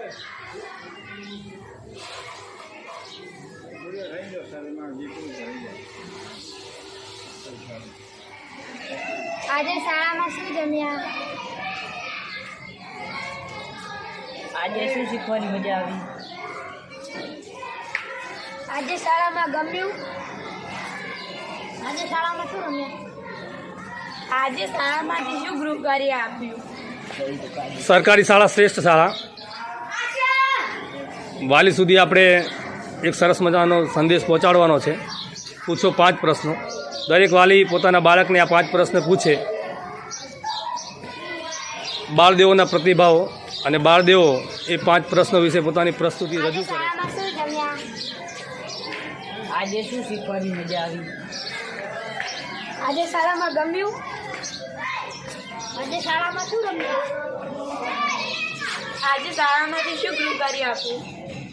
આજે શાળામાં શું જમ્યા? આજે શું શીખવાની મજા આવી? આજે શાળામાં ગમ્યું? આજે શાળામાં શું રમ્યા? આજે શાળામાંથી શું ગૃહ કાર્ય આપ્યું? સરકારી શાળા શ્રેષ્ઠ શાળા. વાલી સુધી આપણે એક સરસ મજાનો સંદેશ પહોંચાડવાનો છે. પૂછો 5 પ્રશ્નો. દરેક વાલી પોતાના બાળકને આ 5 પ્રશ્ન પૂછે. બાળદેવોના પ્રતિભાવો અને બાળદેવો એ 5 પ્રશ્નો વિશે પોતાની પ્રસ્તુતિ રજૂ કરે. શાળામાં શું જમ્યા? આજે શું શીખવાની મજા આવી? આજે શાળામાં ગમ્યું? આજે શાળામાં શું રમ્યા? આજે શાળામાંથી શું ગૃહ કાર્ય આપ્યું?